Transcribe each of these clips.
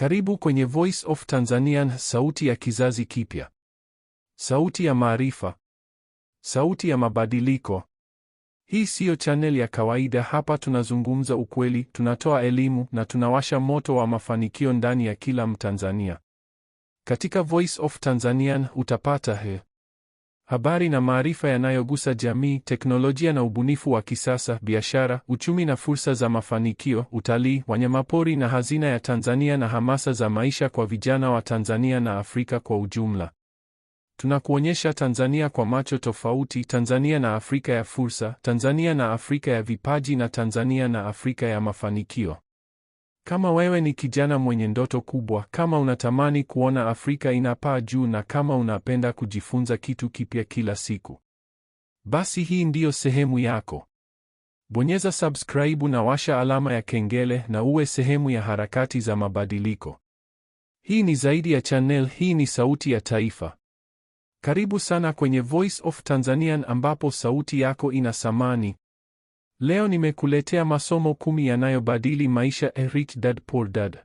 Karibu kwenye Voice of Tanzanian, sauti ya kizazi kipya. Sauti ya maarifa. Sauti ya mabadiliko. Hii siyo channel ya kawaida. Hapa tunazungumza ukweli, tunatoa elimu na tunawasha moto wa mafanikio ndani ya kila Mtanzania. Katika Voice of Tanzanian utapata habari na maarifa yanayogusa jamii, teknolojia na ubunifu wa kisasa, biashara, uchumi na fursa za mafanikio, utalii, wanyamapori na hazina ya Tanzania na hamasa za maisha kwa vijana wa Tanzania na Afrika kwa ujumla. Tunakuonyesha Tanzania kwa macho tofauti, Tanzania na Afrika ya fursa, Tanzania na Afrika ya vipaji na Tanzania na Afrika ya mafanikio. Kama wewe ni kijana mwenye ndoto kubwa, kama unatamani kuona Afrika inapaa juu na kama unapenda kujifunza kitu kipya kila siku, basi hii ndiyo sehemu yako. Bonyeza subscribe na washa alama ya kengele na uwe sehemu ya harakati za mabadiliko. Hii ni zaidi ya channel, hii ni sauti ya taifa. Karibu sana kwenye Voice of Tanzanian ambapo sauti yako ina thamani. Leo nimekuletea masomo 10 yanayobadili maisha. Rich Dad Poor Dad.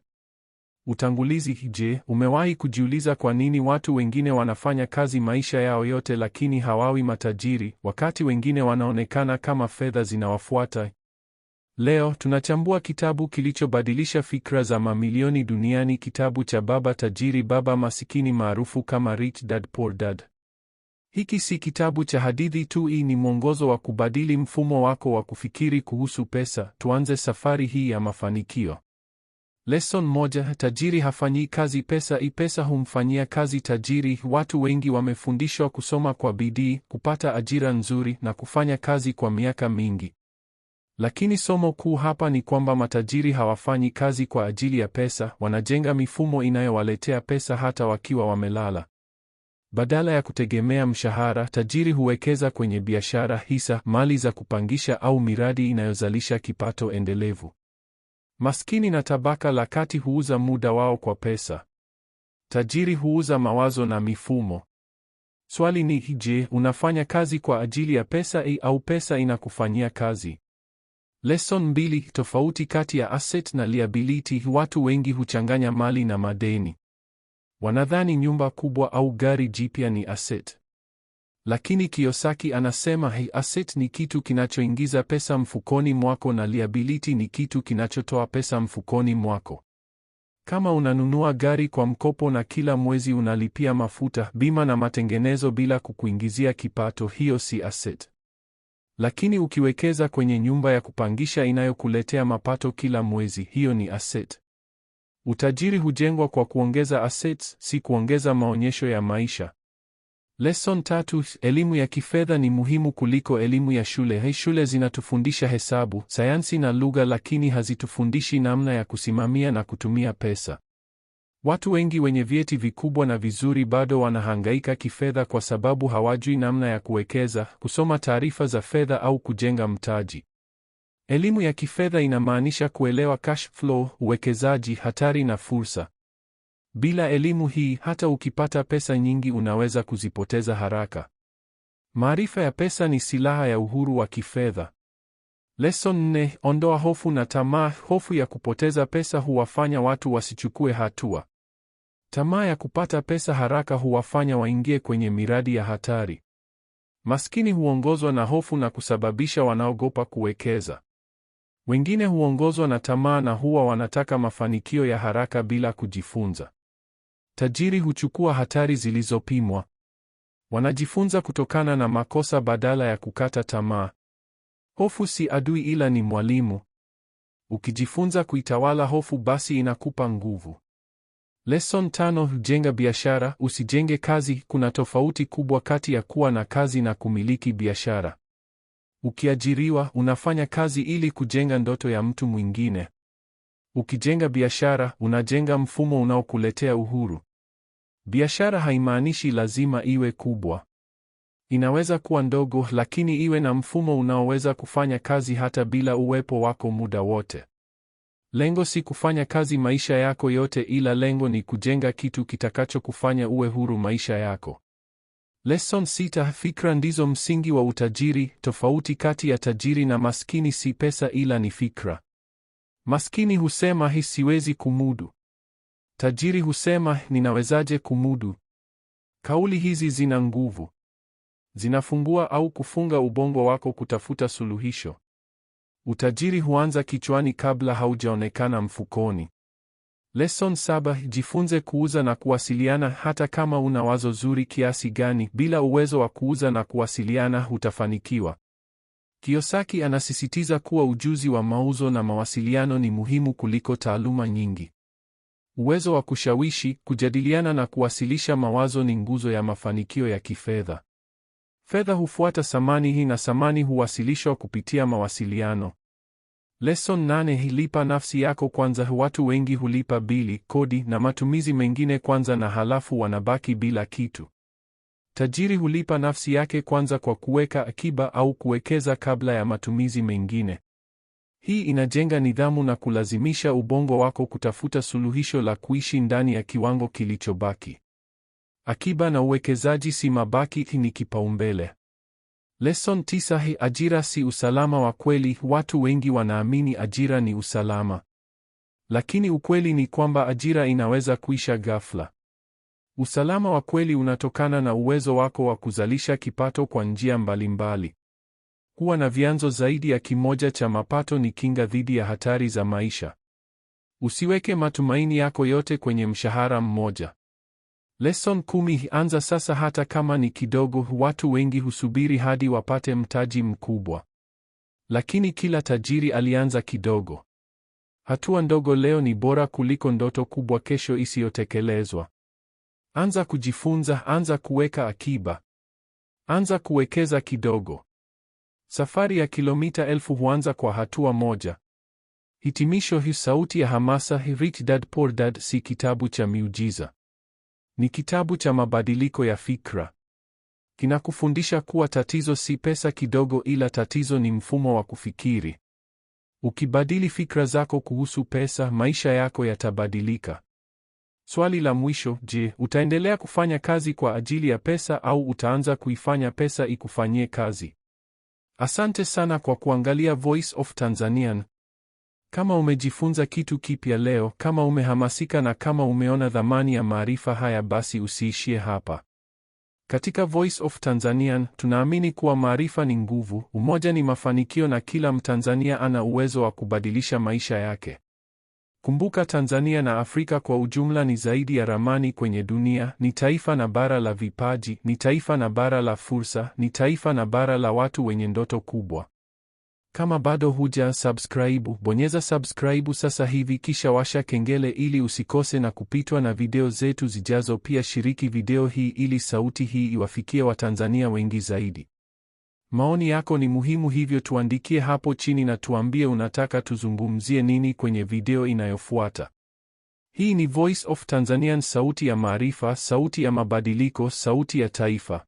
Utangulizi. Je, umewahi kujiuliza kwa nini watu wengine wanafanya kazi maisha yao yote lakini hawawi matajiri, wakati wengine wanaonekana kama fedha zinawafuata? Leo tunachambua kitabu kilichobadilisha fikra za mamilioni duniani, kitabu cha Baba Tajiri Baba Masikini, maarufu kama Rich Dad Poor Dad. Hiki si kitabu cha hadithi tu, hii ni mwongozo wa kubadili mfumo wako wa kufikiri kuhusu pesa. Tuanze safari hii ya mafanikio. Lesson 1: tajiri hafanyi kazi pesa, pesa humfanyia kazi tajiri. Watu wengi wamefundishwa kusoma kwa bidii, kupata ajira nzuri na kufanya kazi kwa miaka mingi. Lakini somo kuu hapa ni kwamba matajiri hawafanyi kazi kwa ajili ya pesa, wanajenga mifumo inayowaletea pesa hata wakiwa wamelala. Badala ya kutegemea mshahara, tajiri huwekeza kwenye biashara, hisa, mali za kupangisha au miradi inayozalisha kipato endelevu. Maskini na tabaka la kati huuza muda wao kwa pesa. Tajiri huuza mawazo na mifumo. Swali ni je, unafanya kazi kwa ajili ya pesa au pesa inakufanyia kazi? Lesson 2: tofauti kati ya asset na liability. Watu wengi huchanganya mali na madeni. Wanadhani nyumba kubwa au gari jipya ni asset. Lakini Kiyosaki anasema asset ni kitu kinachoingiza pesa mfukoni mwako na liability ni kitu kinachotoa pesa mfukoni mwako. Kama unanunua gari kwa mkopo na kila mwezi unalipia mafuta, bima na matengenezo bila kukuingizia kipato, hiyo si asset. Lakini ukiwekeza kwenye nyumba ya kupangisha inayokuletea mapato kila mwezi, hiyo ni asset. Utajiri hujengwa kwa kuongeza assets, si kuongeza maonyesho ya maisha. Lesson 3: elimu ya kifedha ni muhimu kuliko elimu ya shule. Shule zinatufundisha hesabu, sayansi na lugha, lakini hazitufundishi namna ya kusimamia na kutumia pesa. Watu wengi wenye vyeti vikubwa na vizuri bado wanahangaika kifedha kwa sababu hawajui namna ya kuwekeza, kusoma taarifa za fedha au kujenga mtaji. Elimu ya kifedha inamaanisha kuelewa cash flow, uwekezaji, hatari na fursa. Bila elimu hii, hata ukipata pesa nyingi unaweza kuzipoteza haraka. Maarifa ya pesa ni silaha ya uhuru wa kifedha. Lesson 4: ondoa hofu na tamaa. Hofu ya kupoteza pesa huwafanya watu wasichukue hatua. Tamaa ya kupata pesa haraka huwafanya waingie kwenye miradi ya hatari. Maskini huongozwa na hofu na kusababisha wanaogopa kuwekeza. Wengine huongozwa na tamaa na huwa wanataka mafanikio ya haraka bila kujifunza. Tajiri huchukua hatari zilizopimwa. Wanajifunza kutokana na makosa badala ya kukata tamaa. Hofu si adui ila ni mwalimu. Ukijifunza kuitawala hofu, basi inakupa nguvu. Lesson 5: jenga biashara, usijenge kazi. Kuna tofauti kubwa kati ya kuwa na kazi na kumiliki biashara. Ukiajiriwa, unafanya kazi ili kujenga ndoto ya mtu mwingine. Ukijenga biashara, unajenga mfumo unaokuletea uhuru. Biashara haimaanishi lazima iwe kubwa. Inaweza kuwa ndogo, lakini iwe na mfumo unaoweza kufanya kazi hata bila uwepo wako muda wote. Lengo si kufanya kazi maisha yako yote, ila lengo ni kujenga kitu kitakachokufanya uwe huru maisha yako. Lesson 6: fikra ndizo msingi wa utajiri. Tofauti kati ya tajiri na maskini si pesa ila ni fikra. Maskini husema siwezi kumudu. Tajiri husema, ninawezaje kumudu? Kauli hizi zina nguvu. Zinafungua au kufunga ubongo wako kutafuta suluhisho. Utajiri huanza kichwani kabla haujaonekana mfukoni. Lesson 7: jifunze kuuza na kuwasiliana. Hata kama una wazo zuri kiasi gani, bila uwezo wa kuuza na kuwasiliana hutafanikiwa. Kiyosaki anasisitiza kuwa ujuzi wa mauzo na mawasiliano ni muhimu kuliko taaluma nyingi. Uwezo wa kushawishi, kujadiliana na kuwasilisha mawazo ni nguzo ya mafanikio ya kifedha. Fedha hufuata samani hii na samani huwasilishwa kupitia mawasiliano. Lesson 8: lipa nafsi yako kwanza. Watu wengi hulipa bili, kodi na matumizi mengine kwanza na halafu wanabaki bila kitu. Tajiri hulipa nafsi yake kwanza kwa kuweka akiba au kuwekeza kabla ya matumizi mengine. Hii inajenga nidhamu na kulazimisha ubongo wako kutafuta suluhisho la kuishi ndani ya kiwango kilichobaki. Akiba na uwekezaji si mabaki, ni kipaumbele. Lesson 9: ajira si usalama wa kweli. Watu wengi wanaamini ajira ni usalama. Lakini ukweli ni kwamba ajira inaweza kuisha ghafla. Usalama wa kweli unatokana na uwezo wako wa kuzalisha kipato kwa njia mbalimbali. Kuwa na vyanzo zaidi ya kimoja cha mapato ni kinga dhidi ya hatari za maisha. Usiweke matumaini yako yote kwenye mshahara mmoja. Lesson 10: anza sasa hata kama ni kidogo. Watu wengi husubiri hadi wapate mtaji mkubwa. Lakini kila tajiri alianza kidogo. Hatua ndogo leo ni bora kuliko ndoto kubwa kesho isiyotekelezwa. Anza kujifunza, anza kuweka akiba. Anza kuwekeza kidogo. Safari ya kilomita 1000 huanza kwa hatua moja. Hitimisho hii sauti ya hamasa. Rich Dad Poor Dad si kitabu cha miujiza. Ni kitabu cha mabadiliko ya fikra. Kinakufundisha kuwa tatizo si pesa kidogo, ila tatizo ni mfumo wa kufikiri. Ukibadili fikra zako kuhusu pesa, maisha yako yatabadilika. Swali la mwisho, je, utaendelea kufanya kazi kwa ajili ya pesa au utaanza kuifanya pesa ikufanyie kazi? Asante sana kwa kuangalia Voice of Tanzanian. Kama umejifunza kitu kipya leo, kama umehamasika na kama umeona dhamani ya maarifa haya, basi usiishie hapa. Katika Voice of Tanzanian, tunaamini kuwa maarifa ni nguvu, umoja ni mafanikio na kila Mtanzania ana uwezo wa kubadilisha maisha yake. Kumbuka, Tanzania na Afrika kwa ujumla ni zaidi ya ramani kwenye dunia, ni taifa na bara la vipaji, ni taifa na bara la fursa, ni taifa na bara la watu wenye ndoto kubwa. Kama bado huja subscribe, bonyeza subscribe sasa hivi kisha washa kengele ili usikose na kupitwa na video zetu zijazo. Pia shiriki video hii ili sauti hii iwafikie Watanzania wengi zaidi. Maoni yako ni muhimu, hivyo tuandikie hapo chini na tuambie unataka tuzungumzie nini kwenye video inayofuata. Hii ni Voice of Tanzanian, sauti ya maarifa, sauti ya mabadiliko, sauti ya taifa.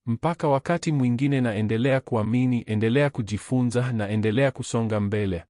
Mpaka wakati mwingine, na endelea kuamini, endelea kujifunza na endelea kusonga mbele.